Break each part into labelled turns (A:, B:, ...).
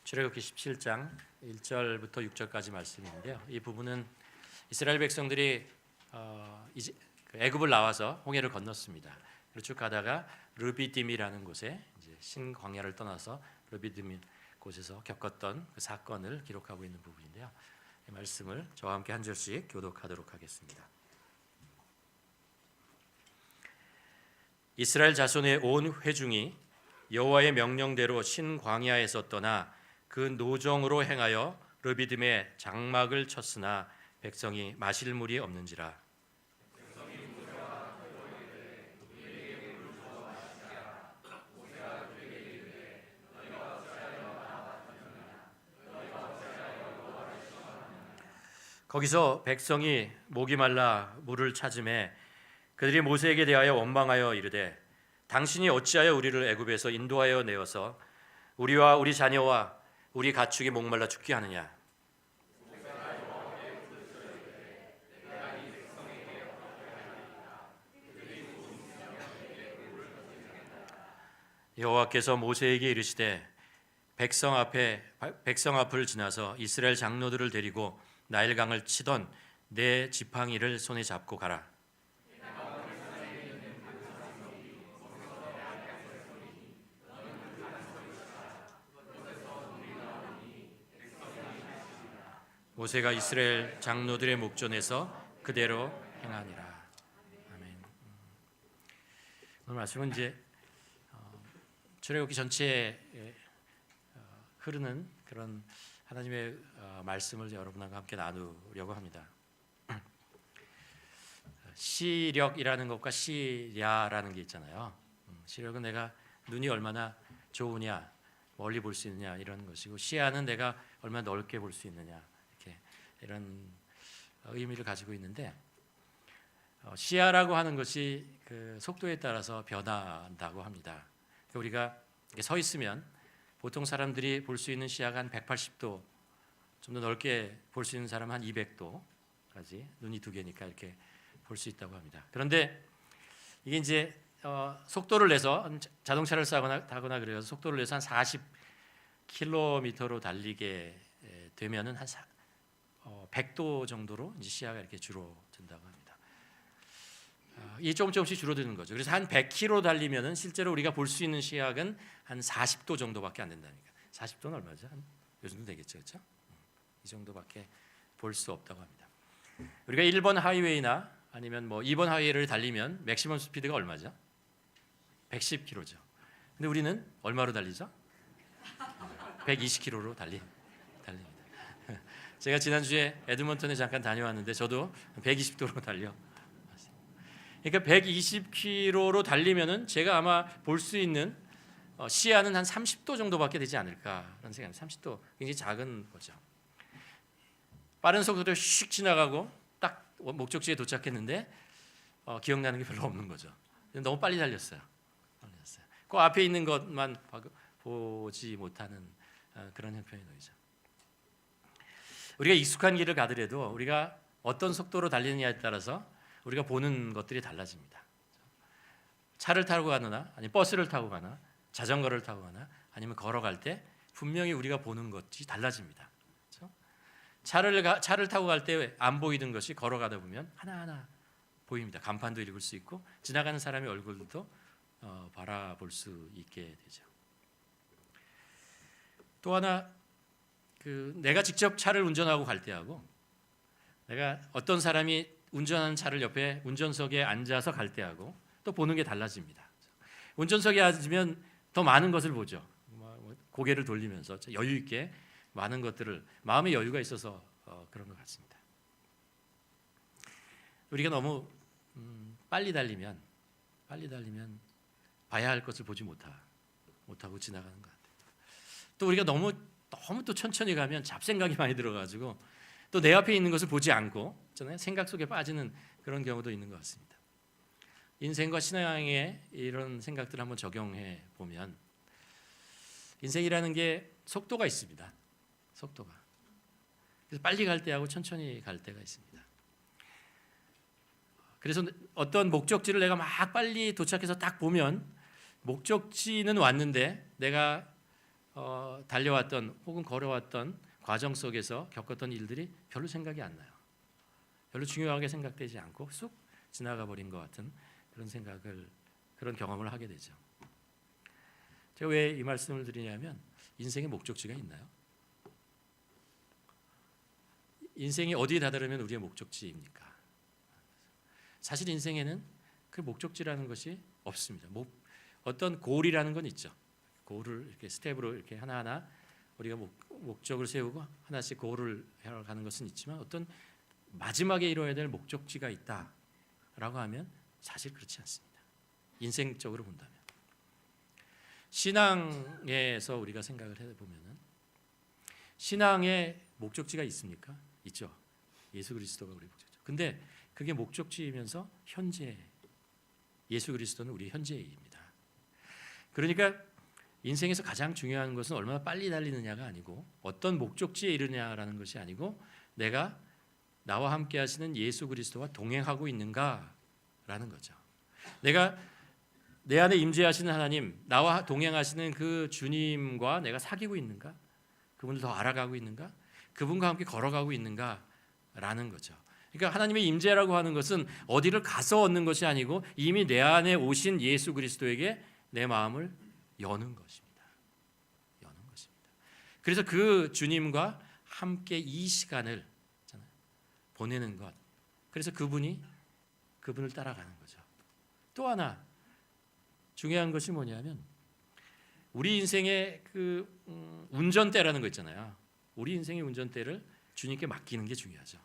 A: 출애굽기 17장 1절부터 6절까지 말씀인데요. 이 부분은 이스라엘 백성들이 이제 애굽을 나와서 홍해를 건넜습니다. 그리고 쭉 가다가 르비딤이라는 곳에 이제 신광야를 떠나서 르비딤 곳에서 겪었던 그 사건을 기록하고 있는 부분인데요. 이 말씀을 저와 함께 한 절씩 교독하도록 하겠습니다. 이스라엘 자손의 온 회중이 여호와의 명령대로 신광야에서 떠나 그 노정으로 행하여 르비딤에 장막을 쳤으나 백성이 마실 물이 없는지라. 거기서 백성이 목이 말라 물을 찾음에 그들이 모세에게 대하여 원망하여 이르되 당신이 어찌하여 우리를 애굽에서 인도하여 내어서 우리와 우리 자녀와 우리 가축이 목말라 죽게 하느냐. 여호와께서 모세에게 이르시되 백성 앞을 지나서 이스라엘 장로들을 데리고 나일강을 치던 내 지팡이를 손에 잡고 가라. 모세가 이스라엘 장로들의 목전에서 그대로 행하니라. 아멘. 오늘 말씀은 이제 출애굽기 전체에 흐르는 그런 하나님의 말씀을 여러분과 함께 나누려고 합니다. 시력이라는 것과 시야라는 게 있잖아요. 시력은 내가 눈이 얼마나 좋으냐, 멀리 볼 수 있느냐 이런 것이고, 시야는 내가 얼마나 넓게 볼 수 있느냐 이렇게 이런 의미를 가지고 있는데, 시야라고 하는 것이 그 속도에 따라서 변한다고 합니다. 우리가 서 있으면 보통 사람들이 볼 수 있는 시야가 한 180도, 좀 더 넓게 볼 수 있는 사람은 한 200도까지, 눈이 두 개니까 이렇게 볼 수 있다고 합니다. 그런데 이게 이제 속도를 내서 자동차를 타거나 그래서 속도를 내서 한 40km로 달리게 되면은 한 100도 정도로 이제 시야가 이렇게 줄어든다고 합니다. 이게 조금씩 줄어드는 거죠. 그래서 한 100km 달리면은 실제로 우리가 볼 수 있는 시야는 한 40도 정도밖에 안 된다니까. 40도는 얼마죠? 한 요 정도 되겠죠, 그렇죠? 이 정도밖에 볼 수 없다고 합니다. 우리가 1번 하이웨이나 아니면 뭐 2번 하이웨이를 달리면 맥시멈 스피드가 얼마죠? 110km죠. 근데 우리는 얼마로 달리죠? 120km로 달립니다. 제가 지난주에 에드먼턴에 잠깐 다녀왔는데 저도 120도로 달려. 그러니까 120km로 달리면은 제가 아마 볼 수 있는 시야는 한 30도 정도밖에 되지 않을까라는 생각입니다. 30도 굉장히 작은 거죠. 빠른 속도로 슉 지나가고 딱 목적지에 도착했는데 기억나는 게 별로 없는 거죠. 너무 빨리 달렸어요. 그 앞에 있는 것만 보지 못하는 그런 형편이 놓이죠. 우리가 익숙한 길을 가더라도 우리가 어떤 속도로 달리느냐에 따라서 우리가 보는 것들이 달라집니다. 차를 타고 가거나 아니면 버스를 타고 가나 자전거를 타고 가나 아니면 걸어갈 때 분명히 우리가 보는 것이 달라집니다. 그렇죠? 차를 타고 갈 때 안 보이던 것이 걸어가다 보면 하나하나 보입니다. 간판도 읽을 수 있고 지나가는 사람의 얼굴도 바라볼 수 있게 되죠. 또 하나 내가 직접 차를 운전하고 갈 때하고 내가 어떤 사람이 운전하는 차를 옆에 운전석에 앉아서 갈 때하고 또 보는 게 달라집니다. 운전석에 앉으면 더 많은 것을 보죠. 고개를 돌리면서 여유 있게 많은 것들을, 마음의 여유가 있어서 그런 것 같습니다. 우리가 너무 빨리 달리면 봐야 할 것을 보지 못하고 지나가는 것 같아요. 또 우리가 너무 또 천천히 가면 잡생각이 많이 들어가지고 또 내 앞에 있는 것을 보지 않고 생각 속에 빠지는 그런 경우도 있는 것 같습니다. 인생과 신앙의 이런 생각들을 한번 적용해 보면 인생이라는 게 속도가 있습니다. 속도가. 그래서 빨리 갈 때하고 천천히 갈 때가 있습니다. 그래서 어떤 목적지를 내가 막 빨리 도착해서 딱 보면 목적지는 왔는데 내가 달려왔던 혹은 걸어왔던 과정 속에서 겪었던 일들이 별로 생각이 안 나요. 별로 중요하게 생각되지 않고 쑥 지나가 버린 것 같은 그런 경험을 하게 되죠. 제가 왜 이 말씀을 드리냐면 인생의 목적지가 있나요? 인생이 어디에 다다르면 우리의 목적지입니까? 사실 인생에는 그 목적지라는 것이 없습니다. 어떤 골이라는 건 있죠. 골을 이렇게 스텝으로 이렇게 하나하나 우리가 목적을 세우고 하나씩 골을 해가는 것은 있지만 어떤 마지막에 이루어야 될 목적지가 있다라고 하면 사실 그렇지 않습니다. 인생적으로 본다면 신앙에서 우리가 생각을 해보면은 신앙의 목적지가 있습니까? 있죠. 예수 그리스도가 우리 목적지. 근데 그게 목적지이면서 현재 예수 그리스도는 우리 현재입니다. 그러니까 인생에서 가장 중요한 것은 얼마나 빨리 달리느냐가 아니고 어떤 목적지에 이르느냐라는 것이 아니고 내가 나와 함께 하시는 예수 그리스도와 동행하고 있는가라는 거죠. 내가 내 안에 임재하시는 하나님, 나와 동행하시는 그 주님과 내가 사귀고 있는가? 그분을 더 알아가고 있는가? 그분과 함께 걸어가고 있는가라는 거죠. 그러니까 하나님의 임재라고 하는 것은 어디를 가서 얻는 것이 아니고 이미 내 안에 오신 예수 그리스도에게 내 마음을 여는 것입니다. 여는 것입니다. 그래서 그 주님과 함께 이 시간을 보내는 것. 그래서 그분을 따라가는 거죠. 또 하나 중요한 것이 뭐냐면 우리 인생의 그 운전대라는 거 있잖아요. 우리 인생의 운전대를 주님께 맡기는 게 중요하죠.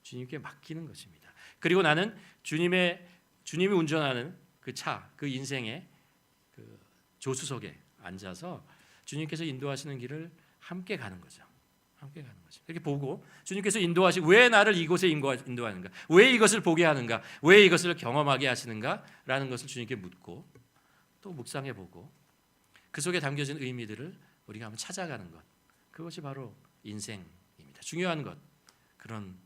A: 주님께 맡기는 것입니다. 그리고 나는 주님이 운전하는 그 차, 그 인생의 그 조수석에 앉아서 주님께서 인도하시는 길을 함께 가는 거죠. 함께 가는 거죠. 이렇게 보고 주님께서 인도하시고 왜 나를 이곳에 인도하는가? 왜 이것을 보게 하는가? 왜 이것을 경험하게 하시는가?라는 것을 주님께 묻고 또 묵상해 보고 그 속에 담겨진 의미들을 우리가 한번 찾아가는 것. 그것이 바로 인생입니다. 중요한 것. 그런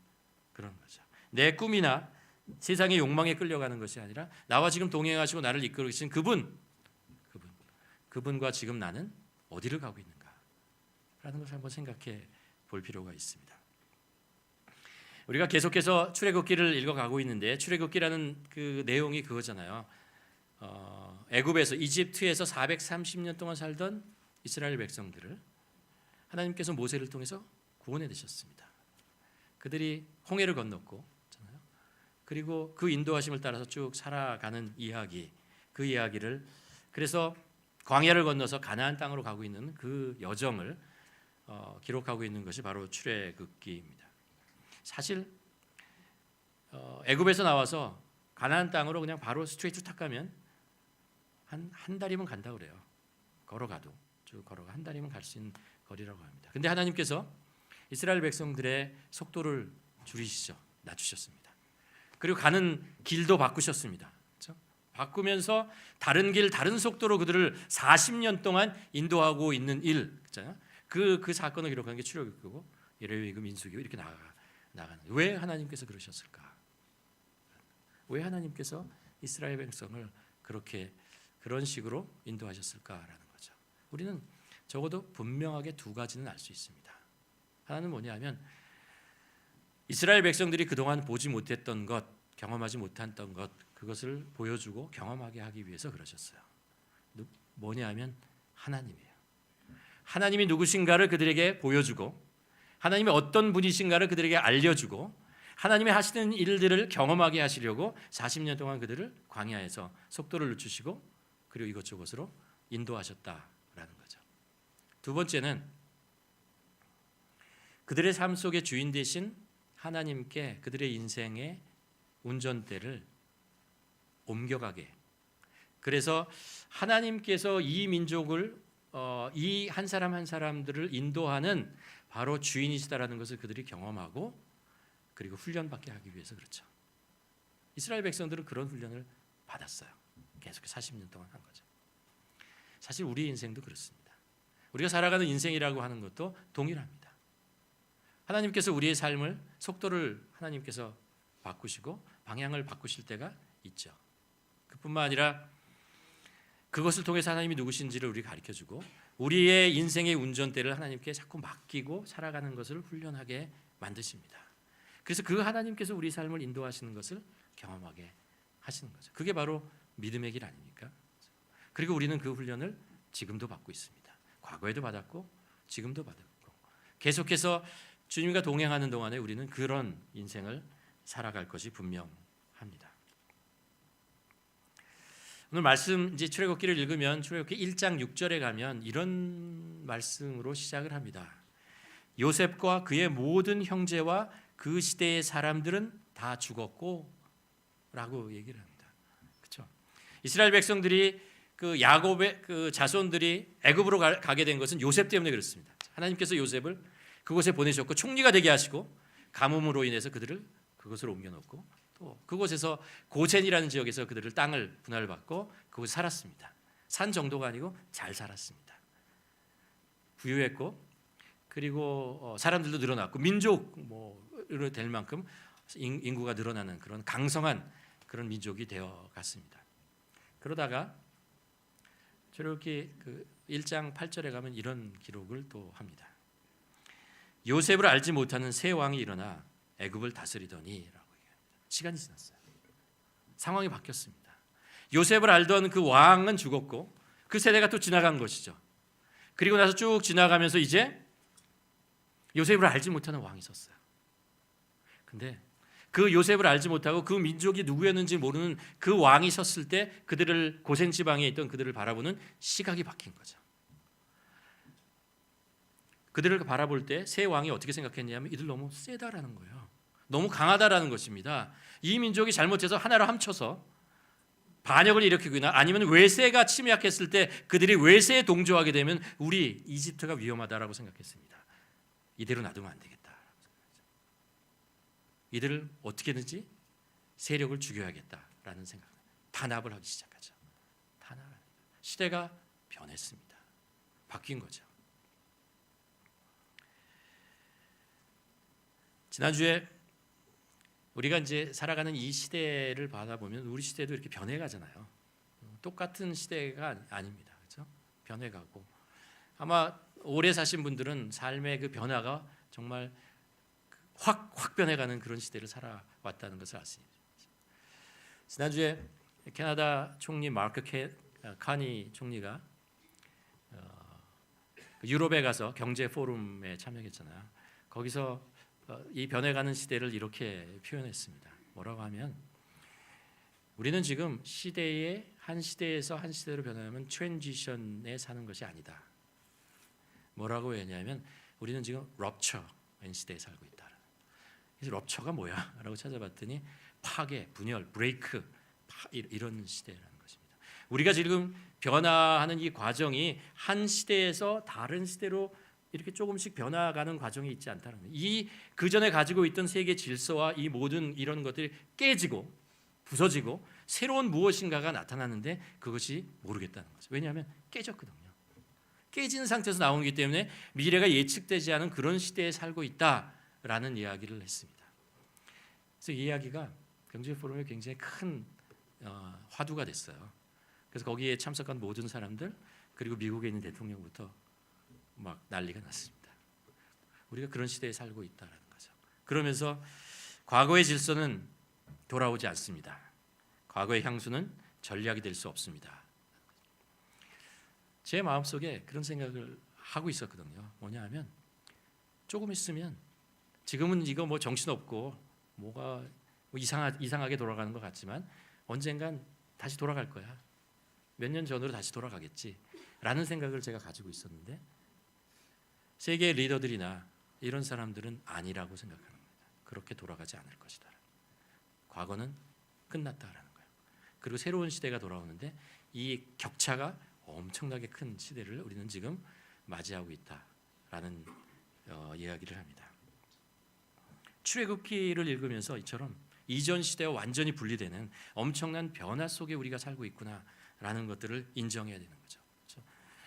A: 거죠. 내 꿈이나 세상의 욕망에 끌려가는 것이 아니라 나와 지금 동행하시고 나를 이끌고 계신 그분과 지금 나는 어디를 가고 있는가라는 것을 한번 생각해 볼 필요가 있습니다. 우리가 계속해서 출애굽기를 읽어가고 있는데 출애굽기라는 그 내용이 그거잖아요. 애굽에서 이집트에서 430년 동안 살던 이스라엘 백성들을 하나님께서 모세를 통해서 구원해 내셨습니다. 그들이 홍해를 건넜고 그리고 그 인도하심을 따라서 쭉 살아가는 이야기, 그 이야기를 그래서 광야를 건너서 가나안 땅으로 가고 있는 그 여정을 기록하고 있는 것이 바로 출애굽기입니다. 사실 애굽에서 나와서 가나안 땅으로 그냥 바로 스트레이트 탁 가면 한 달이면 간다 그래요. 걸어가도 쭉 걸어가 한 달이면 갈 수 있는 거리라고 합니다. 근데 하나님께서 이스라엘 백성들의 속도를 줄이시죠. 낮추셨습니다. 그리고 가는 길도 바꾸셨습니다. 그렇죠? 바꾸면서 다른 길, 다른 속도로 그들을 40년 동안 인도하고 있는 일, 그렇잖아요. 그 사건을 기록하는 게 출애굽기고 레위기, 민수기고 이렇게 나가는. 왜 하나님께서 그러셨을까? 왜 하나님께서 이스라엘 백성을 그런 식으로 인도하셨을까라는 거죠. 우리는 적어도 분명하게 두 가지는 알 수 있습니다. 하나는 뭐냐면 이스라엘 백성들이 그동안 보지 못했던 것, 경험하지 못했던 것, 그것을 보여주고 경험하게 하기 위해서 그러셨어요. 뭐냐면 하나님이에요. 하나님이 누구신가를 그들에게 보여주고 하나님이 어떤 분이신가를 그들에게 알려주고 하나님이 하시는 일들을 경험하게 하시려고 40년 동안 그들을 광야에서 속도를 늦추시고 그리고 이것저것으로 인도하셨다라는 거죠. 두 번째는 그들의 삶 속의 주인 되신 하나님께 그들의 인생의 운전대를 옮겨가게. 그래서 하나님께서 이 민족을 이 한 사람 한 사람들을 인도하는 바로 주인이시다라는 것을 그들이 경험하고 그리고 훈련받게 하기 위해서 그렇죠. 이스라엘 백성들은 그런 훈련을 받았어요. 계속해서 40년 동안 한 거죠. 사실 우리 인생도 그렇습니다. 우리가 살아가는 인생이라고 하는 것도 동일합니다. 하나님께서 우리의 삶을 속도를 하나님께서 바꾸시고 방향을 바꾸실 때가 있죠. 그뿐만 아니라 그것을 통해서 하나님이 누구신지를 우리 가르쳐주고 우리의 인생의 운전대를 하나님께 자꾸 맡기고 살아가는 것을 훈련하게 만드십니다. 그래서 그 하나님께서 우리 삶을 인도하시는 것을 경험하게 하시는 거죠. 그게 바로 믿음의 길 아닙니까? 그리고 우리는 그 훈련을 지금도 받고 있습니다. 과거에도 받았고 지금도 받았고 계속해서 주님과 동행하는 동안에 우리는 그런 인생을 살아갈 것이 분명합니다. 오늘 말씀 이제 출애굽기를 읽으면 출애굽기 1장 6절에 가면 이런 말씀으로 시작을 합니다. 요셉과 그의 모든 형제와 그 시대의 사람들은 다 죽었고 라고 얘기를 합니다. 그렇죠? 이스라엘 백성들이 그 야곱의 그 자손들이 애굽으로 가게 된 것은 요셉 때문에 그렇습니다. 하나님께서 요셉을 그곳에 보내셨고 총리가 되게 하시고 가뭄으로 인해서 그들을 그곳으로 옮겨놓고 또 그곳에서 고센이라는 지역에서 그들을 땅을 분할을 받고 그곳에 살았습니다. 산 정도가 아니고 잘 살았습니다. 부유했고 그리고 사람들도 늘어났고 민족으로 될 만큼 인구가 늘어나는 그런 강성한 그런 민족이 되어 갔습니다. 그러다가 출애굽기 그 1장 8절에 가면 이런 기록을 또 합니다. 요셉을 알지 못하는 새 왕이 일어나 애굽을 다스리더니라고. 시간이 지났어요. 상황이 바뀌었습니다. 요셉을 알던 그 왕은 죽었고 그 세대가 또 지나간 것이죠. 그리고 나서 쭉 지나가면서 이제 요셉을 알지 못하는 왕이 있었어요. 근데 그 요셉을 알지 못하고 그 민족이 누구였는지 모르는 그 왕이 섰을 때 그들을 고센 지방에 있던 그들을 바라보는 시각이 바뀐 거죠. 그들을 바라볼 때 새 왕이 어떻게 생각했냐면 이들 너무 세다라는 거예요. 너무 강하다라는 것입니다. 이 민족이 잘못해서 하나로 합쳐서 반역을 일으키거나 아니면 외세가 침략했을 때 그들이 외세에 동조하게 되면 우리 이집트가 위험하다라고 생각했습니다. 이대로 놔두면 안 되겠다. 이들을 어떻게든지 세력을 죽여야겠다라는 생각. 탄압을 하기 시작하죠. 시대가 변했습니다. 바뀐 거죠. 지난주에 우리가 이제 살아가는 이 시대를 받아보면 우리 시대도 이렇게 변해가잖아요. 똑같은 시대가 아닙니다. 그렇죠? 변해가고 아마 오래 사신 분들은 삶의 그 변화가 정말 확 변해가는 그런 시대를 살아왔다는 것을 아십니다. 지난주에 캐나다 총리 마크 카니 총리가 유럽에 가서 경제 포럼에 참여했잖아요. 거기서 이 변해가는 시대를 이렇게 표현했습니다. 뭐라고 하면 우리는 지금 시대의 한 시대에서 한 시대로 변하면 트랜지션에 사는 것이 아니다. 뭐라고 했냐면 우리는 지금 럽처인 시대에 살고 있다. 그래서 럽처가 뭐야? 라고 찾아봤더니 파괴, 분열, 브레이크 이런 시대라는 것입니다. 우리가 지금 변화하는 이 과정이 한 시대에서 다른 시대로 이렇게 조금씩 변화가는 과정이 있지 않다는 거예요. 이 그전에 가지고 있던 세계 질서와 이 모든 이런 것들이 깨지고 부서지고 새로운 무엇인가가 나타나는데 그것이 모르겠다는 거죠. 왜냐하면 깨졌거든요. 깨진 상태에서 나오기 때문에 미래가 예측되지 않은 그런 시대에 살고 있다라는 이야기를 했습니다. 그래서 이 이야기가 경제 포럼에 굉장히 큰 화두가 됐어요. 그래서 거기에 참석한 모든 사람들 그리고 미국에 있는 대통령부터 막 난리가 났습니다. 우리가 그런 시대에 살고 있다는 거죠. 그러면서 과거의 질서는 돌아오지 않습니다. 과거의 향수는 전략이 될 수 없습니다. 제 마음속에 그런 생각을 하고 있었거든요. 뭐냐 하면 조금 있으면 지금은 이거 뭐 정신없고 뭐가 뭐 이상하게 돌아가는 것 같지만 언젠간 다시 돌아갈 거야. 몇 년 전으로 다시 돌아가겠지 라는 생각을 제가 가지고 있었는데 세계의 리더들이나 이런 사람들은 아니라고 생각하는 겁니다. 그렇게 돌아가지 않을 것이다. 과거는 끝났다라는 거예요. 그리고 새로운 시대가 돌아오는데 이 격차가 엄청나게 큰 시대를 우리는 지금 맞이하고 있다라는 이야기를 합니다. 출애굽기를 읽으면서 이처럼 이전 시대와 완전히 분리되는 엄청난 변화 속에 우리가 살고 있구나라는 것들을 인정해야 되는 거죠.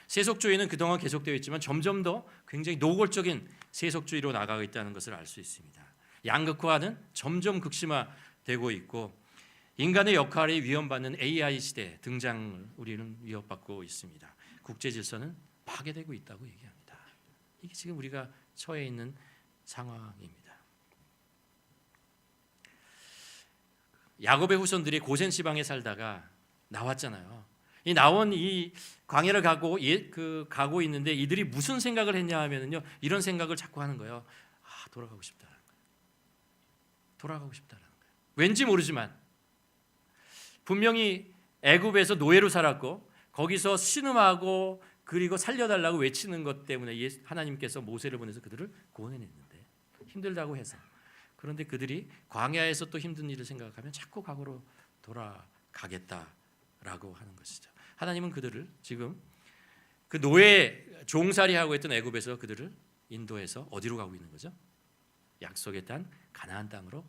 A: 세속주의는 그동안 계속되어 있지만 점점 더 굉장히 노골적인 세속주의로 나가고 있다는 것을 알 수 있습니다. 양극화는 점점 극심화되고 있고 인간의 역할이 위험받는 AI 시대 등장을 우리는 위협받고 있습니다. 국제 질서는 파괴되고 있다고 얘기합니다. 이게 지금 우리가 처해 있는 상황입니다. 야곱의 후손들이 고센 지방에 살다가 나왔잖아요. 이 나온 이 광야를 가고 있는데 이들이 무슨 생각을 했냐 하면은요, 이런 생각을 자꾸 하는 거예요. 돌아가고 싶다는 거예요. 돌아가고 싶다는 거예요. 왠지 모르지만 분명히 애굽에서 노예로 살았고 거기서 신음하고 그리고 살려달라고 외치는 것 때문에 하나님께서 모세를 보내서 그들을 구원해냈는데 힘들다고 해서, 그런데 그들이 광야에서 또 힘든 일을 생각하면 자꾸 과거로 돌아가겠다라고 하는 것이죠. 하나님은 그들을 지금 그 노예 종살이하고 있던 애굽에서 그들을 인도해서 어디로 가고 있는 거죠? 약속의 땅 가나안 땅으로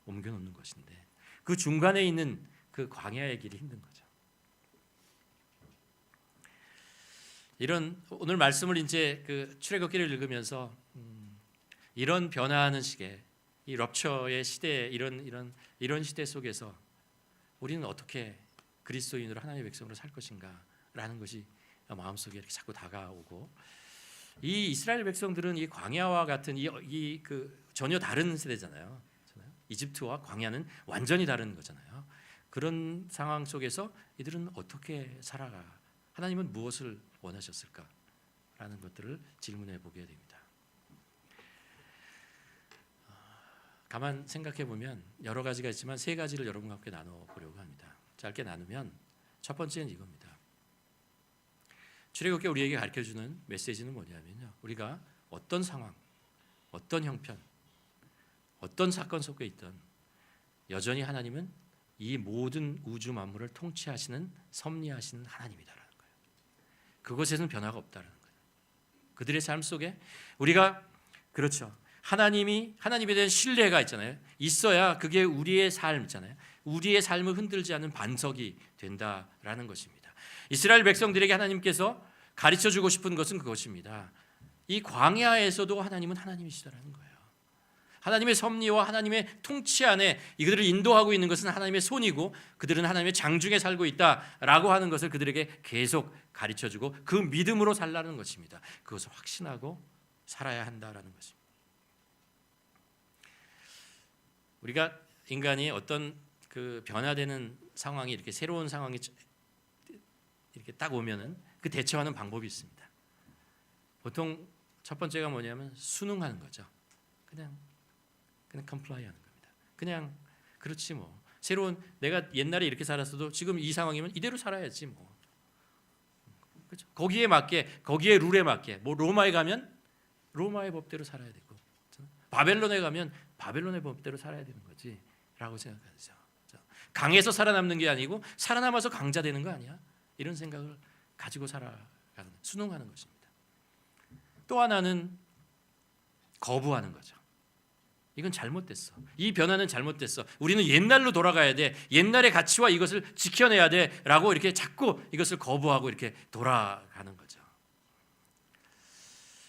A: 옮겨놓는 것인데 그 중간에 있는 그 광야의 길이 힘든 거죠. 이런 오늘 말씀을 이제 그 출애굽기를 읽으면서 이런 변화하는 시기에 이 럽처의 시대 이런 시대 속에서 우리는 어떻게 그리스도인으로 하나님의 백성으로 살 것인가라는 것이 마음속에 이렇게 자꾸 다가오고, 이 이스라엘 백성들은 이 광야와 같은 그 전혀 다른 세대잖아요. 이집트와 광야는 완전히 다른 거잖아요. 그런 상황 속에서 이들은 어떻게 살아가? 하나님은 무엇을 원하셨을까라는 것들을 질문해 보게 됩니다. 가만 생각해 보면 여러 가지가 있지만 세 가지를 여러분과 함께 나눠 보려고 합니다. 짧게 나누면 첫 번째는 이겁니다. 출애굽기 우리에게 가르쳐주는 메시지는 뭐냐면요, 우리가 어떤 상황, 어떤 형편, 어떤 사건 속에 있든 여전히 하나님은 이 모든 우주 만물을 통치하시는 섭리하시는 하나님이다라는 거예요. 그것에는 변화가 없다라는 거예요. 그들의 삶 속에 우리가 그렇죠. 하나님에 대한 신뢰가 있잖아요. 있어야 그게 우리의 삶 있잖아요. 우리의 삶을 흔들지 않는 반석이 된다라는 것입니다. 이스라엘 백성들에게 하나님께서 가르쳐 주고 싶은 것은 그것입니다. 이 광야에서도 하나님은 하나님이시다라는 거예요. 하나님의 섭리와 하나님의 통치 안에 이들을 인도하고 있는 것은 하나님의 손이고 그들은 하나님의 장중에 살고 있다라고 하는 것을 그들에게 계속 가르쳐 주고 그 믿음으로 살라는 것입니다. 그것을 확신하고 살아야 한다라는 것입니다. 우리가 인간이 어떤 그 변화되는 상황이 이렇게 새로운 상황이 이렇게 딱 오면은 그 대처하는 방법이 있습니다. 보통 첫 번째가 뭐냐면 순응하는 거죠. 그냥 comply 하는 겁니다. 그냥 그렇지 뭐. 새로운 내가 옛날에 이렇게 살았어도 지금 이 상황이면 이대로 살아야지 뭐. 그렇죠? 거기에 맞게 거기에 룰에 맞게 뭐 로마에 가면 로마의 법대로 살아야 되고 바벨론에 가면 바벨론의 법대로 살아야 되는 거지라고 생각하죠. 강해서 살아남는 게 아니고 살아남아서 강자 되는 거 아니야? 이런 생각을 가지고 살아가는 순응하는 것입니다. 또 하나는 거부하는 거죠. 이건 잘못됐어. 이 변화는 잘못됐어. 우리는 옛날로 돌아가야 돼. 옛날의 가치와 이것을 지켜내야 돼라고 이렇게 자꾸 이것을 거부하고 이렇게 돌아가는 거죠.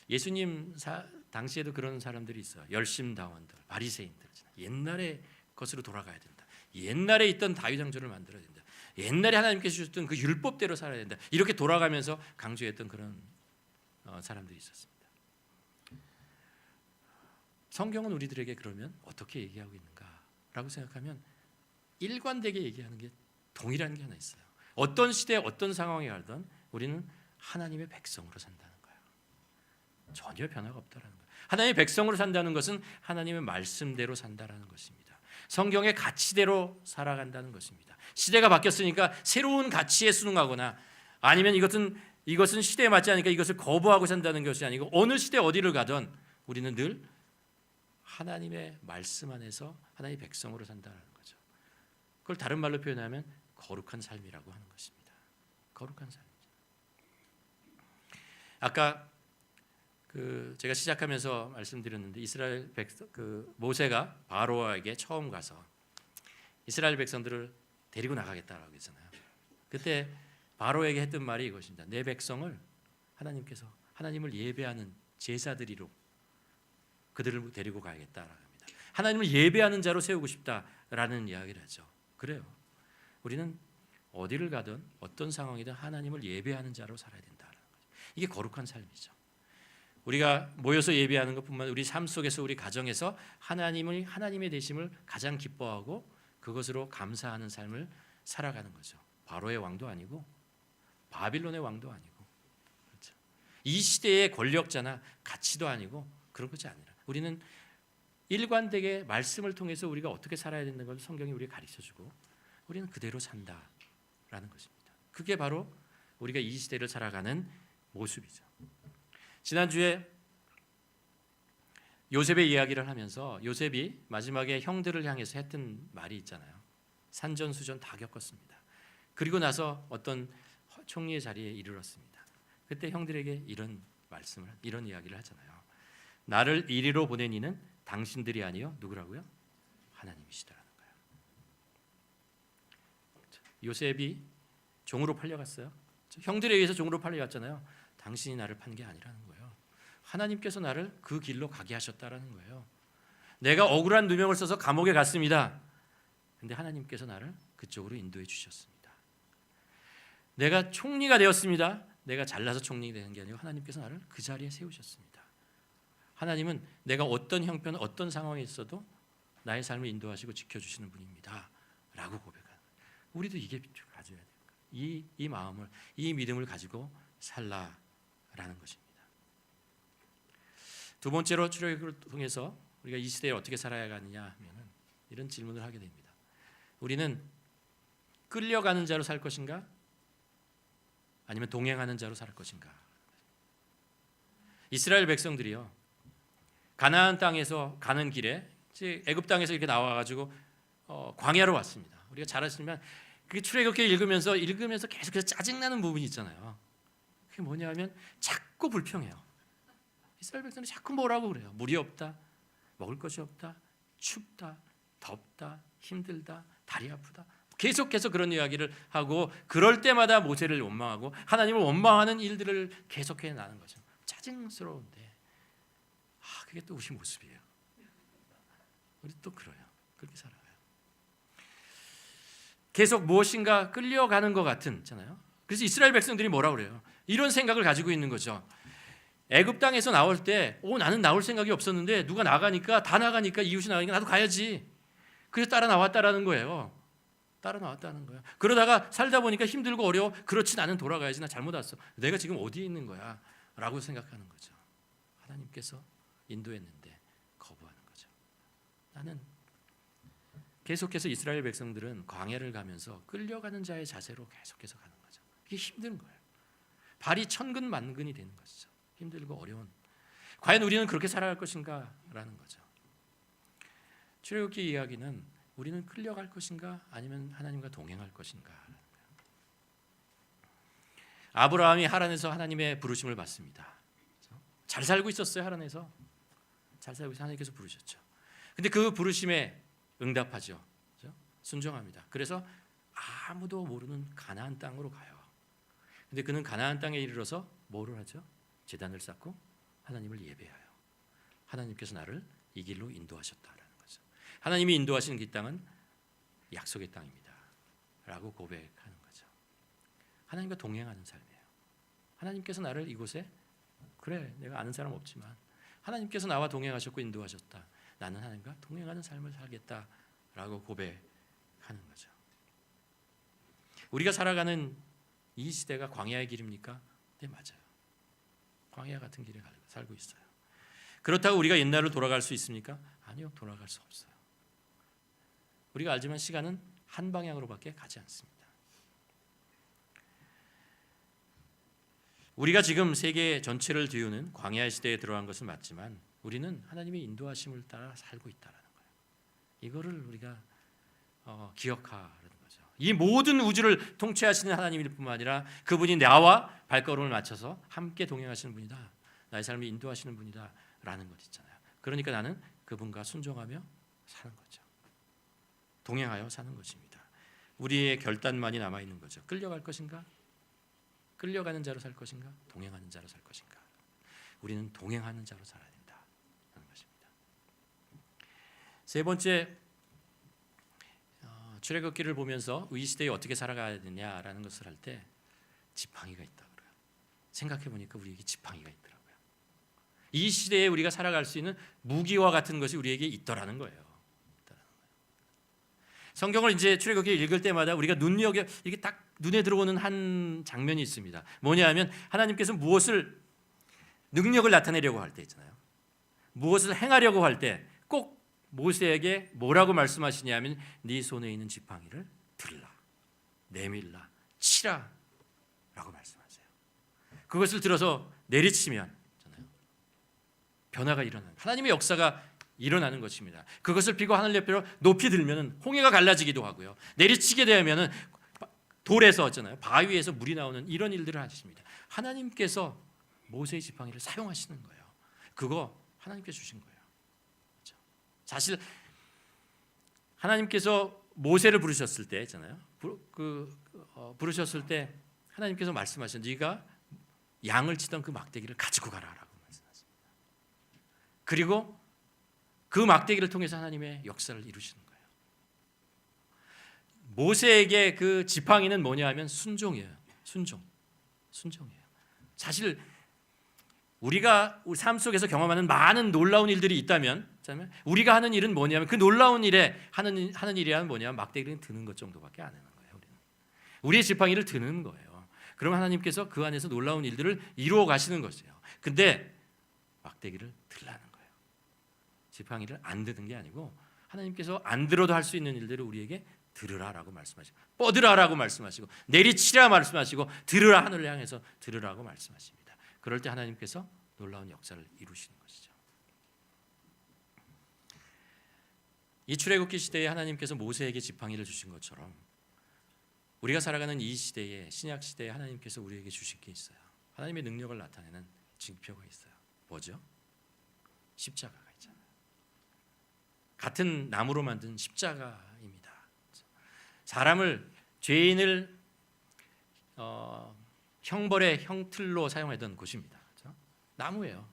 A: 예수님 당시에도 그런 사람들이 있어요. 열심당원들, 바리새인들. 옛날의 것으로 돌아가야 된다. 옛날에 있던 다윗 왕조를 만들어야 된다. 옛날에 하나님께서 주셨던 그 율법대로 살아야 된다. 이렇게 돌아가면서 강조했던 그런 사람들이 있었습니다. 성경은 우리들에게 그러면 어떻게 얘기하고 있는가라고 생각하면 일관되게 얘기하는 게 동일한 게 하나 있어요. 어떤 시대에 어떤 상황에 가든 우리는 하나님의 백성으로 산다는 거예요. 전혀 변화가 없다라는 거예요. 하나님의 백성으로 산다는 것은 하나님의 말씀대로 산다라는 것입니다. 성경의 가치대로 살아간다는 것입니다. 시대가 바뀌었으니까 새로운 가치에 순응하거나 아니면 이것은 시대에 맞지 않으니까 이것을 거부하고 산다는 것이 아니고 어느 시대 어디를 가든 우리는 늘 하나님의 말씀 안에서 하나님의 백성으로 산다는 거죠. 그걸 다른 말로 표현하면 거룩한 삶이라고 하는 것입니다. 거룩한 삶이죠. 아까 제가 시작하면서 말씀드렸는데 이스라엘 백성 모세가 바로에게 처음 가서 이스라엘 백성들을 데리고 나가겠다라고 했잖아요. 그때 바로에게 했던 말이 이것입니다. 내 백성을 하나님께서 하나님을 예배하는 제사드리로 그들을 데리고 가야겠다라고 합니다. 하나님을 예배하는 자로 세우고 싶다라는 이야기를 하죠. 그래요. 우리는 어디를 가든 어떤 상황이든 하나님을 예배하는 자로 살아야 된다라는 거죠. 이게 거룩한 삶이죠. 우리가 모여서 예배하는 것뿐만 우리 삶 속에서 우리 가정에서 하나님의 되심을 가장 기뻐하고 그것으로 감사하는 삶을 살아가는 거죠. 바로의 왕도 아니고 바빌론의 왕도 아니고, 그렇죠. 이 시대의 권력자나 가치도 아니고 그런 것이 아니라 우리는 일관되게 말씀을 통해서 우리가 어떻게 살아야 되는 걸 성경이 우리에게 가르쳐주고 우리는 그대로 산다라는 것입니다. 그게 바로 우리가 이 시대를 살아가는 모습이죠. 지난주에 요셉의 이야기를 하면서 요셉이 마지막에 형들을 향해서 했던 말이 있잖아요. 산전수전 다 겪었습니다. 그리고 나서 어떤 총리의 자리에 이르렀습니다. 그때 형들에게 이런 이야기를 하잖아요. 나를 이리로 보낸 이는 당신들이 아니요 누구라고요? 하나님이시다라는 거예요. 요셉이 종으로 팔려갔어요. 형들에 의해서 종으로 팔려갔잖아요. 당신이 나를 판 게 아니라는 거예요. 하나님께서 나를 그 길로 가게 하셨다라는 거예요. 내가 억울한 누명을 써서 감옥에 갔습니다. 근데 하나님께서 나를 그쪽으로 인도해 주셨습니다. 내가 총리가 되었습니다. 내가 잘나서 총리가 되는 게 아니고 하나님께서 나를 그 자리에 세우셨습니다. 하나님은 내가 어떤 형편, 어떤 상황에 있어도 나의 삶을 인도하시고 지켜주시는 분입니다 라고 고백하는, 우리도 이게 가져야 돼요. 이 마음을, 이 믿음을 가지고 살라라는 것입니다. 두 번째로 출애굽을 통해서 우리가 이 시대에 어떻게 살아야 하느냐 하면 이런 질문을 하게 됩니다. 우리는 끌려가는 자로 살 것인가? 아니면 동행하는 자로 살 것인가? 이스라엘 백성들이요, 가나안 땅에서 가는 길에 애굽 땅에서 이렇게 나와가지고 광야로 왔습니다. 우리가 잘 아시지만 그 출애굽기 읽으면서 계속해서 짜증나는 부분이 있잖아요. 그게 뭐냐면 자꾸 불평해요. 이스라엘 백성들이 자꾸 뭐라고 그래요. 물이 없다, 먹을 것이 없다, 춥다, 덥다, 힘들다, 다리 아프다. 계속해서 그런 이야기를 하고 그럴 때마다 모세를 원망하고 하나님을 원망하는 일들을 계속해 나는 거죠. 짜증스러운데 그게 또 우리 모습이에요. 우리 또 그래요. 그렇게 살아가요. 계속 무엇인가 끌려가는 것 같잖아요. 그래서 이스라엘 백성들이 뭐라 그래요? 이런 생각을 가지고 있는 거죠. 애굽 땅에서 나올 때 나는 나올 생각이 없었는데 누가 다 나가니까 이웃이 나가니까 나도 가야지. 그래서 따라 나왔다라는 거예요. 그러다가 살다 보니까 힘들고 어려워. 그렇지, 나는 돌아가야지. 나 잘못 왔어. 내가 지금 어디에 있는 거야? 라고 생각하는 거죠. 하나님께서 인도했는데 거부하는 거죠. 나는 계속해서 이스라엘 백성들은 광야를 가면서 끌려가는 자의 자세로 계속해서 가는 거죠. 이게 힘든 거예요. 발이 천근만근이 되는 것이죠. 힘들고 어려운. 과연 우리는 그렇게 살아갈 것인가? 라는 거죠. 출애굽기 이야기는 우리는 끌려갈 것인가? 아니면 하나님과 동행할 것인가? 아브라함이 하란에서 하나님의 부르심을 받습니다. 잘 살고 있었어요. 하란에서 잘 살고 있어서 하나님께서 부르셨죠. 근데 그 부르심에 응답하죠. 순종합니다. 그래서 아무도 모르는 가나안 땅으로 가요. 근데 그는 가나안 땅에 이르러서 뭐를 하죠? 제단을 쌓고 하나님을 예배해요. 하나님께서 나를 이 길로 인도하셨다라는 거죠. 하나님이 인도하시는 이 땅은 약속의 땅입니다 라고 고백하는 거죠. 하나님과 동행하는 삶이에요. 하나님께서 나를 이곳에, 그래 내가 아는 사람 없지만 하나님께서 나와 동행하셨고 인도하셨다. 나는 하나님과 동행하는 삶을 살겠다라고 고백하는 거죠. 우리가 살아가는 이 시대가 광야의 길입니까? 네, 맞아요. 광야 같은 길에 살고 있어요. 그렇다고 우리가 옛날로 돌아갈 수 있습니까? 아니요, 돌아갈 수 없어요. 우리가 알지만 시간은 한 방향으로밖에 가지 않습니다. 우리가 지금 세계 전체를 뒤우는 광야의 시대에 들어간 것은 맞지만 우리는 하나님의 인도하심을 따라 살고 있다는 거예요. 이거를 우리가 기억하는 거죠. 이 모든 우주를 통치하시는 하나님일 뿐만 아니라 그분이 나와 발걸음을 맞춰서 함께 동행하시는 분이다. 나의 삶을 인도하시는 분이다 라는 것 있잖아요. 그러니까 나는 그분과 순종하며 사는 거죠. 동행하여 사는 것입니다. 우리의 결단만이 남아있는 거죠. 끌려갈 것인가? 끌려가는 자로 살 것인가? 동행하는 자로 살 것인가? 우리는 동행하는 자로 살아야 된다는 것입니다. 세 번째, 출애굽기를 보면서 이 시대에 어떻게 살아가야 되냐라는 것을 할 때 지팡이가 있다 그래요. 생각해 보니까 우리에게 지팡이가 있더라고요. 이 시대에 우리가 살아갈 수 있는 무기와 같은 것이 우리에게 있더라는 거예요. 성경을 이제 출애굽기 읽을 때마다 우리가 눈여겨 이게 딱 눈에 들어오는 한 장면이 있습니다. 뭐냐하면 하나님께서 무엇을 능력을 나타내려고 할 때 있잖아요. 무엇을 행하려고 할 때 꼭 모세에게 뭐라고 말씀하시냐면 네 손에 있는 지팡이를 들라, 내밀라, 치라 라고 말씀하세요. 그것을 들어서 내리치면 변화가 일어나는 하나님의 역사가 일어나는 것입니다. 그것을 비고 하늘 옆으로 높이 들면 홍해가 갈라지기도 하고요. 내리치게 되면 돌에서 있잖아요. 바위에서 물이 나오는 이런 일들을 하십니다. 하나님께서 모세의 지팡이를 사용하시는 거예요. 그거 하나님께 주신 거예요. 그렇죠? 사실 하나님께서 모세를 부르셨을 때 있잖아요. 부르셨을 때 하나님께서 말씀하신 네가 양을 치던 그 막대기를 가지고 가라라고 말씀하십니다. 그리고 그 막대기를 통해서 하나님의 역사를 이루시는 거예요. 모세에게 그 지팡이는 뭐냐 하면 순종이에요. 순종이에요. 사실 우리가 우리 삶 속에서 경험하는 많은 놀라운 일들이 있다면 우리가 하는 일은 뭐냐면 그 놀라운 일에 하는 일이란 뭐냐면 막대기를 드는 것 정도밖에 안 하는 거예요. 우리의 지팡이를 드는 거예요. 그러면 하나님께서 그 안에서 놀라운 일들을 이루어 가시는 것이에요. 근데 막대기를 들라는 거예요. 지팡이를 안 드는 게 아니고 하나님께서 안 들어도 할 수 있는 일들을 우리에게 들으라라고 말씀하시고 뻗으라라고 말씀하시고 내리치라 말씀하시고 들으라, 하늘을 향해서 들으라고 말씀하십니다. 그럴 때 하나님께서 놀라운 역사를 이루시는 것이죠. 이 출애굽기 시대에 하나님께서 모세에게 지팡이를 주신 것처럼 우리가 살아가는 이 시대에 신약 시대에 하나님께서 우리에게 주신 게 있어요. 하나님의 능력을 나타내는 징표가 있어요. 뭐죠? 십자가가 있잖아요. 같은 나무로 만든 십자가입니다. 사람을 죄인을 형벌의 형틀로 사용하던 곳입니다. 그렇죠? 나무예요.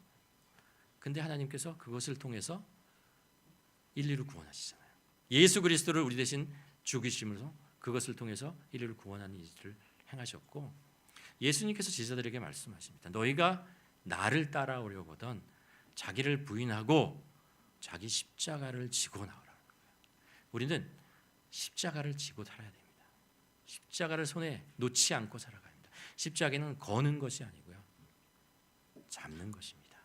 A: 근데 하나님께서 그것을 통해서 인류를 구원하시잖아요. 예수 그리스도를 우리 대신 죽이심으로 그것을 통해서 인류를 구원하는 일을 행하셨고 예수님께서 제자들에게 말씀하십니다. 너희가 나를 따라오려거든 자기를 부인하고 자기 십자가를 지고 나오라는 거예요. 우리는 십자가를 지고 살아야 됩니다. 십자가를 손에 놓지 않고 살아가야 합니다. 십자가는 거는 것이 아니고요. 잡는 것입니다.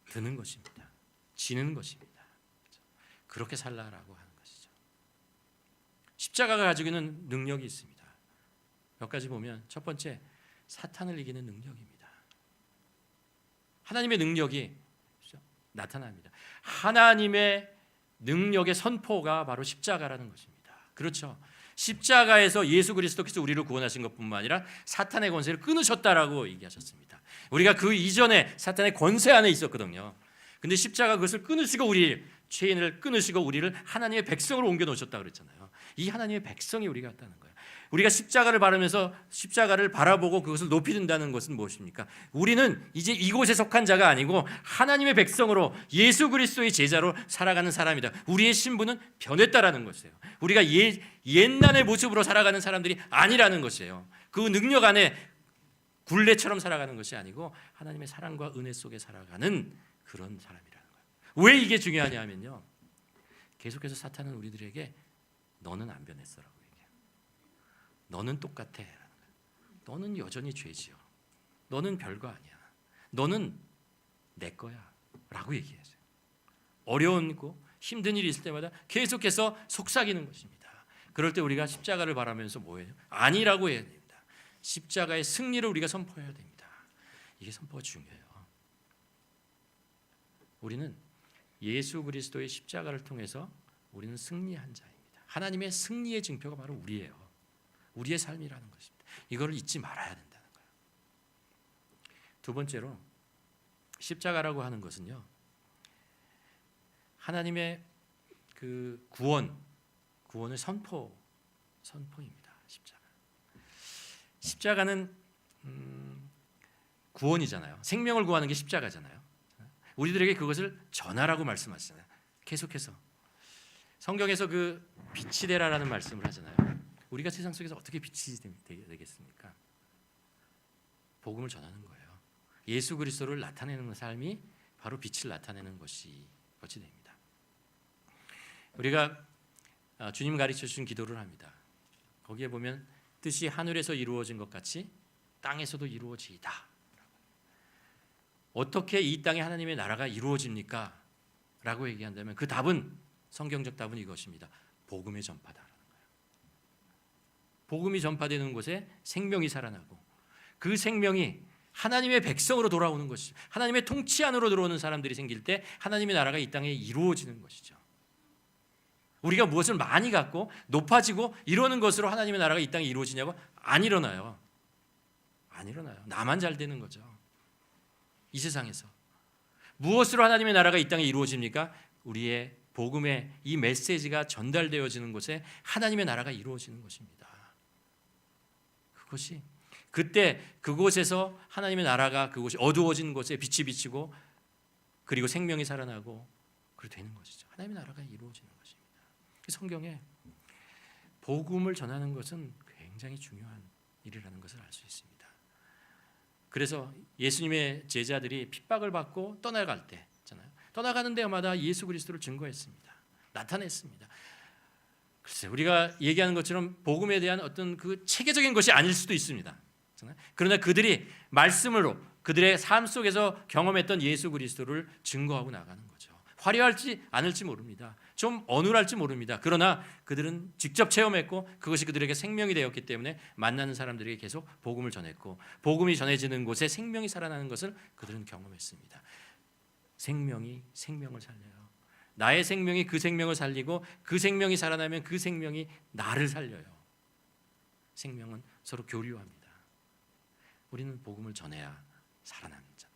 A: 드는 것입니다. 지는 것입니다. 그렇게 살라라고 하는 것이죠. 십자가가 가지고 있는 능력이 있습니다. 몇 가지 보면 첫 번째, 사탄을 이기는 능력입니다. 하나님의 능력이 나타납니다. 하나님의 능력의 선포가 바로 십자가라는 것입니다. 그렇죠. 십자가에서 예수 그리스도께서 우리를 구원하신 것뿐만 아니라 사탄의 권세를 끊으셨다라고 얘기하셨습니다. 우리가 그 이전에 사탄의 권세 안에 있었거든요. 근데 십자가 그것을 끊으시고 우리 죄인을 끊으시고 우리를 하나님의 백성으로 옮겨 놓으셨다 그랬잖아요. 이 하나님의 백성이 우리가 같다는 거예요. 우리가 십자가를 바르면서 십자가를 바라보고 그것을 높이 든다는 것은 무엇입니까? 우리는 이제 이곳에 속한 자가 아니고 하나님의 백성으로 예수 그리스도의 제자로 살아가는 사람이다. 우리의 신분은 변했다라는 것이에요. 우리가 옛날의 모습으로 살아가는 사람들이 아니라는 것이에요. 그 능력 안에 굴레처럼 살아가는 것이 아니고 하나님의 사랑과 은혜 속에 살아가는 그런 사람이라는 거예요. 왜 이게 중요하냐 하면요. 계속해서 사탄은 우리들에게 너는 안 변했어라고 얘기해요. 너는 똑같아. 너는 여전히 죄지요. 너는 별거 아니야. 너는 내 거야 라고 얘기하세요. 어려운 거 힘든 일이 있을 때마다 계속해서 속삭이는 것입니다. 그럴 때 우리가 십자가를 바라면서 뭐예요? 아니라고 해야 됩니다. 십자가의 승리를 우리가 선포해야 됩니다. 이게 선포가 중요해요. 우리는 예수 그리스도의 십자가를 통해서 우리는 승리한 자입니다. 하나님의 승리의 징표가 바로 우리예요. 우리의 삶이라는 것입니다. 이걸 잊지 말아야 된다는 거예요. 두 번째로 십자가라고 하는 것은요. 하나님의 그 구원의 선포입니다. 십자가는 구원이잖아요. 생명을 구하는 게 십자가잖아요. 우리들에게 그것을 전하라고 말씀하시잖아요. 계속해서 성경에서 그 빛이 되라라는 말씀을 하잖아요. 우리가 세상 속에서 어떻게 빛이 되겠습니까? 복음을 전하는 거예요. 예수 그리스도를 나타내는 삶이 바로 빛을 나타내는 것이 됩니다. 우리가 주님 가르쳐 주신 기도를 합니다. 거기에 보면 뜻이 하늘에서 이루어진 것 같이 땅에서도 이루어지이다. 어떻게 이 땅에 하나님의 나라가 이루어집니까? 라고 얘기한다면 그 답은, 성경적 답은 이것입니다. 복음의 전파다라는 거예요. 복음이 전파되는 곳에 생명이 살아나고 그 생명이 하나님의 백성으로 돌아오는 것이죠. 하나님의 통치 안으로 들어오는 사람들이 생길 때 하나님의 나라가 이 땅에 이루어지는 것이죠. 우리가 무엇을 많이 갖고 높아지고 이러는 것으로 하나님의 나라가 이 땅에 이루어지냐고? 안 일어나요. 안 일어나요. 나만 잘 되는 거죠. 이 세상에서. 무엇으로 하나님의 나라가 이 땅에 이루어집니까? 우리의 복음의 이 메시지가 전달되어지는 곳에 하나님의 나라가 이루어지는 것입니다. 그것이 그때 그곳에서 하나님의 나라가 그곳이 어두워진 곳에 빛이 비치고 그리고 생명이 살아나고 그렇게 되는 것이죠. 하나님의 나라가 이루어지는 것입니다. 성경에 복음을 전하는 것은 굉장히 중요한 일이라는 것을 알 수 있습니다. 그래서 예수님의 제자들이 핍박을 받고 떠나갈 때 있잖아요. 떠나가는 데마다 예수 그리스도를 증거했습니다. 나타냈습니다. 글쎄, 우리가 얘기하는 것처럼 복음에 대한 어떤 그 체계적인 것이 아닐 수도 있습니다. 그러나 그들이 말씀으로 그들의 삶 속에서 경험했던 예수 그리스도를 증거하고 나가는 거죠. 화려할지 않을지 모릅니다. 좀 어눌할지 모릅니다. 그러나 그들은 직접 체험했고 그것이 그들에게 생명이 되었기 때문에 만나는 사람들에게 계속 복음을 전했고 복음이 전해지는 곳에 생명이 살아나는 것을 그들은 경험했습니다. 생명이 생명을 살려요. 나의 생명이 그 생명을 살리고 그 생명이 살아나면 그 생명이 나를 살려요. 생명은 서로 교류합니다. 우리는 복음을 전해야 살아나는 자,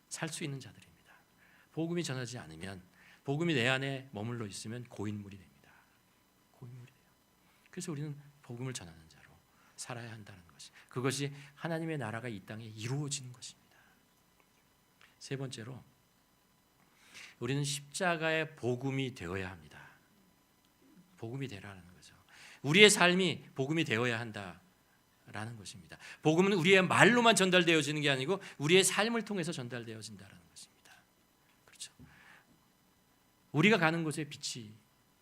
A: 살 수 있는 자들입니다. 복음이 전하지 않으면, 복음이 내 안에 머물러 있으면 고인물이 됩니다. 고인물이 돼요. 그래서 우리는 복음을 전하는 자로 살아야 한다는 것이, 그것이 하나님의 나라가 이 땅에 이루어지는 것입니다. 세 번째로, 우리는 십자가의 복음이 되어야 합니다. 복음이 되라는 거죠. 우리의 삶이 복음이 되어야 한다라는 것입니다. 복음은 우리의 말로만 전달되어지는 게 아니고 우리의 삶을 통해서 전달되어진다는 것입니다. 그렇죠. 우리가 가는 곳에 빛이,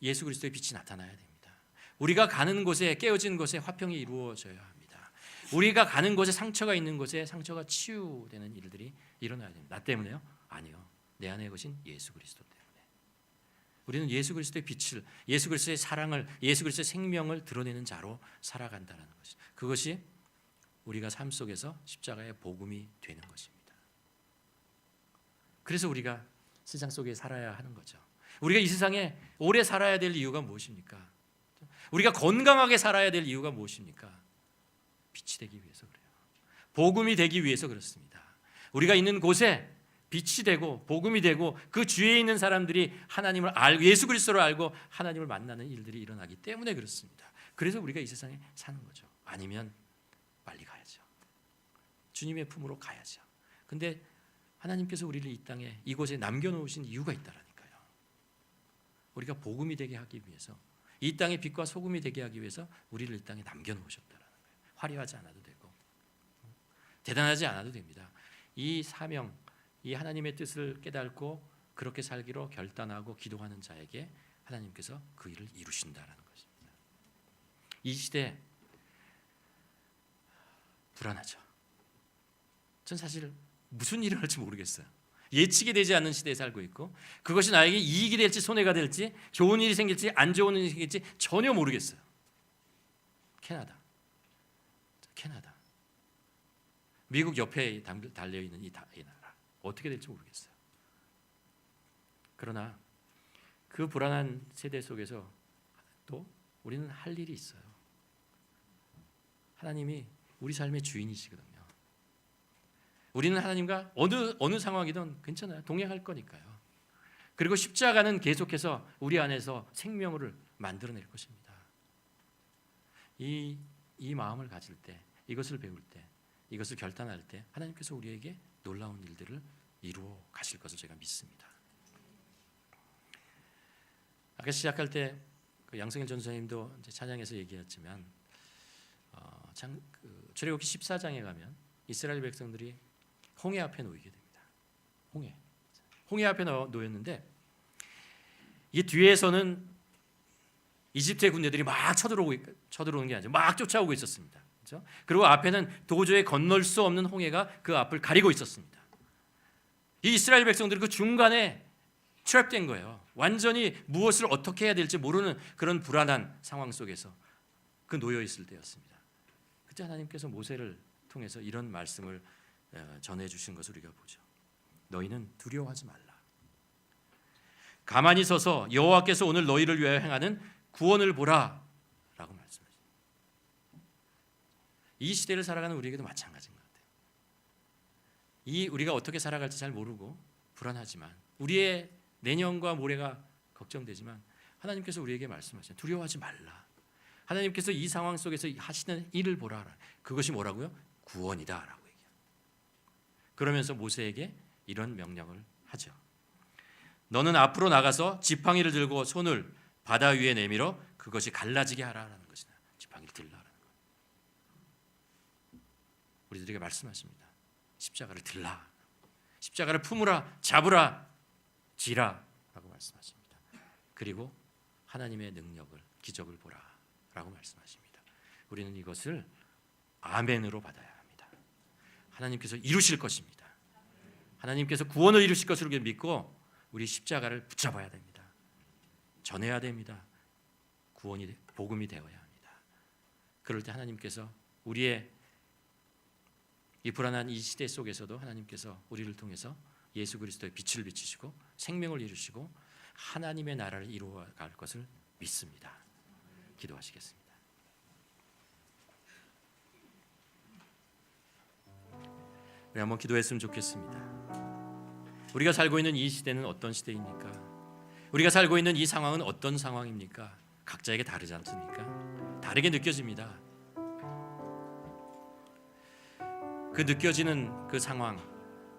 A: 예수 그리스도의 빛이 나타나야 됩니다. 우리가 가는 곳에, 깨어진 곳에 화평이 이루어져야 합니다. 우리가 가는 곳에, 상처가 있는 곳에 상처가 치유되는 일들이 일어나야 됩니다. 나 때문에요? 아니요. 내 안에 거신 예수 그리스도 때문에. 우리는 예수 그리스도의 빛을, 예수 그리스도의 사랑을, 예수 그리스도의 생명을 드러내는 자로 살아간다는 것이, 그것이 우리가 삶 속에서 십자가의 복음이 되는 것입니다. 그래서 우리가 세상 속에 살아야 하는 거죠. 우리가 이 세상에 오래 살아야 될 이유가 무엇입니까? 우리가 건강하게 살아야 될 이유가 무엇입니까? 빛이 되기 위해서 그래요. 복음이 되기 위해서 그렇습니다. 우리가 있는 곳에 빛이 되고 복음이 되고 그 주위에 있는 사람들이 하나님을 알고 예수 그리스도를 알고 하나님을 만나는 일들이 일어나기 때문에 그렇습니다. 그래서 우리가 이 세상에 사는 거죠. 아니면 빨리 가야죠. 주님의 품으로 가야죠. 근데 하나님께서 우리를 이 땅에, 이곳에 남겨놓으신 이유가 있다라니까요. 우리가 복음이 되게 하기 위해서, 이 땅의 빛과 소금이 되게 하기 위해서 우리를 이 땅에 남겨놓으셨다라는 거예요. 화려하지 않아도 되고 대단하지 않아도 됩니다. 이 사명, 이 하나님의 뜻을 깨닫고 그렇게 살기로 결단하고 기도하는 자에게 하나님께서 그 일을 이루신다라는 것입니다. 이 시대 불안하죠. 전 사실 무슨 일을 할지 모르겠어요. 예측이 되지 않는 시대에 살고 있고 그것이 나에게 이익이 될지 손해가 될지, 좋은 일이 생길지 안 좋은 일이 생길지 전혀 모르겠어요. 캐나다, 미국 옆에 달려있는 이 나라 어떻게 될지 모르겠어요. 그러나 그 불안한 세대 속에서 또 우리는 할 일이 있어요. 하나님이 우리 삶의 주인이시거든요. 우리는 하나님과 어느 상황이든 괜찮아요. 동행할 거니까요. 그리고 십자가는 계속해서 우리 안에서 생명을 만들어낼 것입니다. 이 마음을 가질 때, 이것을 배울 때, 이것을 결단할 때 하나님께서 우리에게 놀라운 일들을 이루어 가실 것을 제가 믿습니다. 아까 시작할 때 그 양성일 전사님도 찬양에서 얘기했지만 출애굽기 14장에 가면 이스라엘 백성들이 홍해 앞에 놓이게 됩니다. 홍해 앞에 놓였는데 이 뒤에서는 이집트의 군대들이 막 쳐들어오는 게 아니죠. 막 쫓아오고 있었습니다. 그렇죠? 그리고 앞에는 도저히 건널 수 없는 홍해가 그 앞을 가리고 있었습니다. 이 이스라엘 백성들이 그 중간에 트랩된 거예요. 완전히 무엇을 어떻게 해야 될지 모르는 그런 불안한 상황 속에서 그 놓여 있을 때였습니다. 그때 하나님께서 모세를 통해서 이런 말씀을 전해 주신 것을 우리가 보죠. 너희는 두려워하지 말라. 가만히 서서 여호와께서 오늘 너희를 위하여 행하는 구원을 보라 라고 말씀하십니다. 이 시대를 살아가는 우리에게도 마찬가지인 것 같아요. 우리가 어떻게 살아갈지 잘 모르고 불안하지만 우리의 내년과 모레가 걱정되지만 하나님께서 우리에게 말씀하시죠. 두려워하지 말라. 하나님께서 이 상황 속에서 하시는 일을 보라. 그것이 뭐라고요? 구원이다 라고 얘기해요. 그러면서 모세에게 이런 명령을 하죠. 너는 앞으로 나가서 지팡이를 들고 손을 바다 위에 내밀어 그것이 갈라지게 하라라는 것이다. 지팡이를 들라라는 거예요. 우리들에게 말씀하십니다. 십자가를 들라. 십자가를 품으라. 잡으라. 지라 라고 말씀하십니다. 그리고 하나님의 능력을, 기적을 보라 라고 말씀하십니다. 우리는 이것을 아멘으로 받아야 합니다. 하나님께서 이루실 것입니다. 하나님께서 구원을 이루실 것을 믿고 우리 십자가를 붙잡아야 됩니다. 전해야 됩니다. 복음이 되어야 합니다. 그럴 때 하나님께서 우리의 이 불안한 이 시대 속에서도 하나님께서 우리를 통해서 예수 그리스도의 빛을 비추시고 생명을 이루시고 하나님의 나라를 이루어갈 것을 믿습니다. 기도하시겠습니다. 우리 한번 기도했으면 좋겠습니다. 우리가 살고 있는 이 시대는 어떤 시대입니까? 우리가 살고 있는 이 상황은 어떤 상황입니까? 각자에게 다르지 않습니까? 다르게 느껴집니다. 그 느껴지는 그 상황,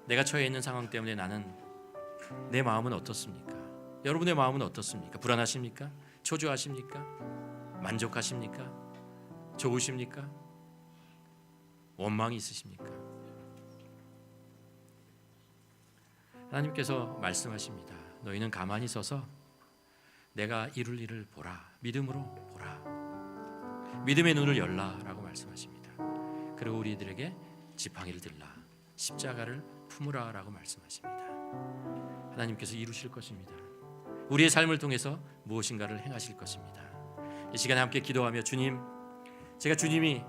A: 내가 처해 있는 상황 때문에 내 마음은 어떻습니까? 여러분의 마음은 어떻습니까? 불안하십니까? 초조하십니까? 만족하십니까? 좋으십니까? 원망이 있으십니까? 하나님께서 말씀하십니다. 너희는 가만히 서서 내가 이룰 일을 보라. 믿음으로 보라. 믿음의 눈을 열라 라고 말씀하십니다. 그리고 우리들에게 지팡이를 들라. 십자가를 품으라 라고 말씀하십니다. 하나님께서 이루실 것입니다. 우리의 삶을 통해서 무엇인가를 행하실 것입니다. 이 시간에 함께 기도하며 주님, 제가 주님이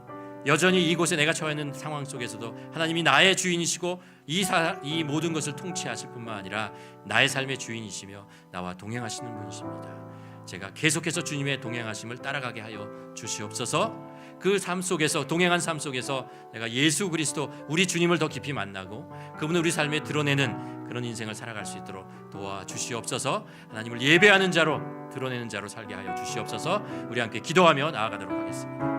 A: 여전히 이곳에 내가 처해 있는 상황 속에서도 하나님이 나의 주인이시고 이 모든 것을 통치하실 뿐만 아니라 나의 삶의 주인이시며 나와 동행하시는 분이십니다. 제가 계속해서 주님의 동행하심을 따라가게 하여 주시옵소서. 그 삶 속에서, 동행한 삶 속에서 내가 예수 그리스도 우리 주님을 더 깊이 만나고 그분을 우리 삶에 드러내는 그런 인생을 살아갈 수 있도록 도와주시옵소서. 하나님을 예배하는 자로, 드러내는 자로 살게 하여 주시옵소서. 우리 함께 기도하며 나아가도록 하겠습니다.